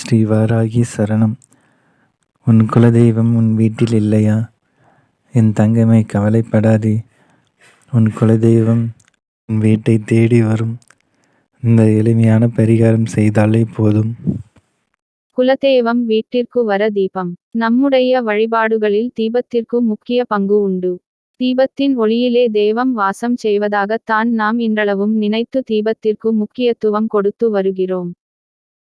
ஸ்ரீ வாராகி சரணம். உன் குலதெய்வம் உன் வீட்டில் இல்லையா? என் தங்கமே, கவலைப்படாதே. உன் குலதெய்வம் உன் வீட்டை தேடி வரும். இந்த எளிமையான பரிகாரம் செய்தாலே போதும். குலதெய்வம் வீட்டிற்கு வர தீபம். நம்முடைய வழிபாடுகளில் தீபத்திற்கு முக்கிய பங்கு உண்டு. தீபத்தின் ஒளியிலே தெய்வம் வாசம் செய்வதாகத்தான் நாம் இன்றளவும் நினைத்து தீபத்திற்கு முக்கியத்துவம் கொடுத்து வருகிறோம்.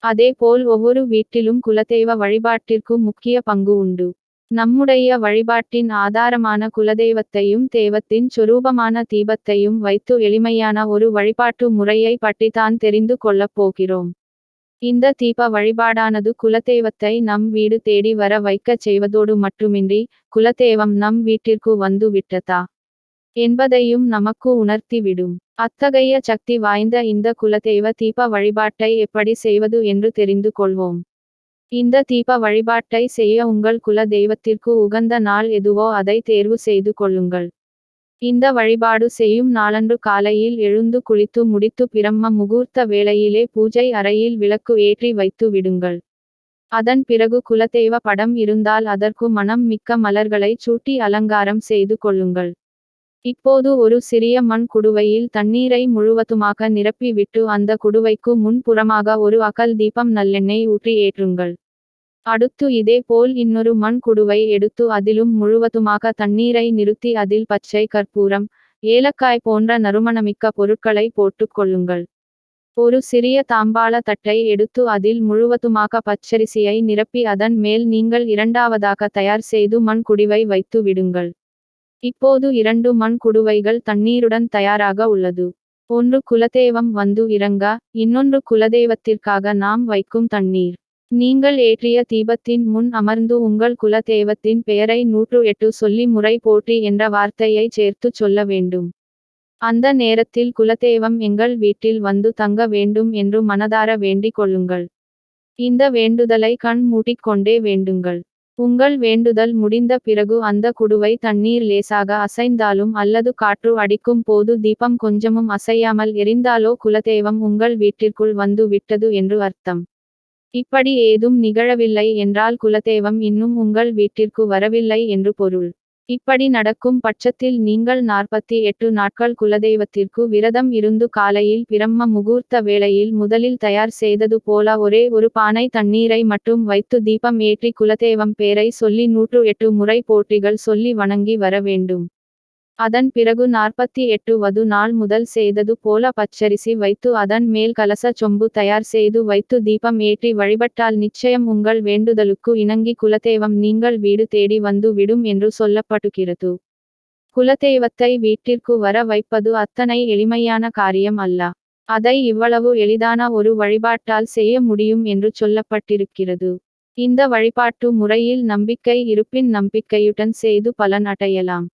அதேபோல் ஒவ்வொரு வீட்டிலும் குலதெய்வ வழிபாட்டிற்கு முக்கிய பங்கு உண்டு. நம்முடைய வழிபாட்டின் ஆதாரமான குலதெய்வத்தையும் தெய்வத்தின் சொரூபமான தீபத்தையும் வைத்து எளிமையான ஒரு வழிபாட்டு முறையை பற்றித்தான் தெரிந்து கொள்ளப் போகிறோம். இந்த தீப வழிபாடானது குலதெய்வத்தை நம் வீடு தேடி வர வைக்கச் செய்வதோடு மட்டுமின்றி, குலதெய்வம் நம் வீட்டிற்கு வந்து விட்டதா என்பதையும் நமக்கு உணர்த்திவிடும். அத்தகைய சக்தி வாய்ந்த இந்த குலதெய்வ தீப வழிபாட்டை எப்படி செய்வது என்று தெரிந்து கொள்வோம். இந்த தீப வழிபாட்டை செய்ய உங்கள் குல தெய்வத்திற்கு உகந்த நாள் எதுவோ அதை தேர்வு செய்து கொள்ளுங்கள். இந்த வழிபாடு செய்யும் நாளன்று காலையில் எழுந்து குளித்து முடித்து பிரம்ம முகூர்த்த வேளையிலே பூஜை அறையில் விளக்கு ஏற்றி வைத்து விடுங்கள். அதன் பிறகு குலதெய்வ படம் இருந்தால் அதற்கு மணம் மிக்க மலர்களை சூட்டி அலங்காரம் செய்து கொள்ளுங்கள். இப்போது ஒரு சிறிய மண் குடுவையில் தண்ணீரை முழுவதுமாக நிரப்பி விட்டு அந்த குடுவைக்கு முன்புறமாக ஒரு அகல் தீபம் நல்லெண்ணெய் ஊற்றி ஏற்றுங்கள். அடுத்து இதே போல் இன்னொரு மண் குடுவை எடுத்து அதிலும் முழுவதுமாக தண்ணீரை நிறுத்தி அதில் பச்சை கற்பூரம், ஏலக்காய் போன்ற நறுமணமிக்க பொருட்களை போட்டுக் கொள்ளுங்கள். ஒரு சிறிய தாம்பாள தட்டை எடுத்து அதில் முழுவதுமாக பச்சரிசியை நிரப்பி அதன் மேல் நீங்கள் இரண்டாவதாக தயார் செய்து மண் குடுவை வைத்து விடுங்கள். இப்போது 2 மண் குடுவைகள் தண்ணீருடன் தயாராக உள்ளது. ஒன்று குலதெய்வம் வந்து இறங்க, இன்னொன்று குலதெய்வத்திற்காக நாம் வைக்கும் தண்ணீர். நீங்கள் ஏற்றிய தீபத்தின் முன் அமர்ந்து உங்கள் குலதெய்வத்தின் பெயரை 108 சொல்லி முறை போற்றி என்ற வார்த்தையை சேர்த்து சொல்ல வேண்டும். அந்த நேரத்தில் குலதெய்வம் எங்கள் வீட்டில் வந்து தங்க வேண்டும் என்று மனதார வேண்டிக் கொள்ளுங்கள். இந்த வேண்டுதலை கண் மூடிக்கொண்டே வேண்டுங்கள். உங்கள் வேண்டுதல் முடிந்த பிறகு அந்த குடுவை தண்ணீர் லேசாக அசைந்தாலும் அல்லது காற்று அடிக்கும் போது தீபம் கொஞ்சமும் அசையாமல் எரிந்தாலோ குலதெய்வம் உங்கள் வீட்டிற்குள் வந்து விட்டது என்று அர்த்தம். இப்படி ஏதும் நிகழவில்லை என்றால் குலதெய்வம் இன்னும் உங்கள் வீட்டிற்கு வரவில்லை என்று பொருள். இப்படி நடக்கும் பட்சத்தில் நீங்கள் 48 நாட்கள் குலதெய்வத்திற்கு விரதம் இருந்து காலையில் பிரம்ம முகூர்த்த வேளையில் முதலில் தயார் செய்தது போல ஒரே ஒரு பானை தண்ணீரை மட்டும் வைத்து தீபம் ஏற்றி குலதெய்வம் பேரை சொல்லி 108 முறை போற்றிகள் சொல்லி வணங்கி வர வேண்டும். அதன் பிறகு 48வது நாள் முதல் செய்தது போல பச்சரிசி வைத்து அதன் மேல் கலச சொம்பு தயார் செய்து வைத்து தீபம் ஏற்றி வழிபட்டால் நிச்சயம் உங்கள் வேண்டுதலுக்கு இணங்கி குலதெய்வம் நீங்கள் வீடு தேடி வந்து விடும் என்று சொல்லப்படுகிறது. குலதெய்வத்தை வீட்டிற்கு வர வைப்பது அத்தனை எளிமையான காரியம் அல்ல. அதை இவ்வளவு எளிதான ஒரு வழிபாட்டால் செய்ய முடியும் என்று சொல்லப்பட்டிருக்கிறது. இந்த வழிபாட்டு முறையில் நம்பிக்கை இருப்பின் நம்பிக்கையுடன் செய்து பலன் அடையலாம்.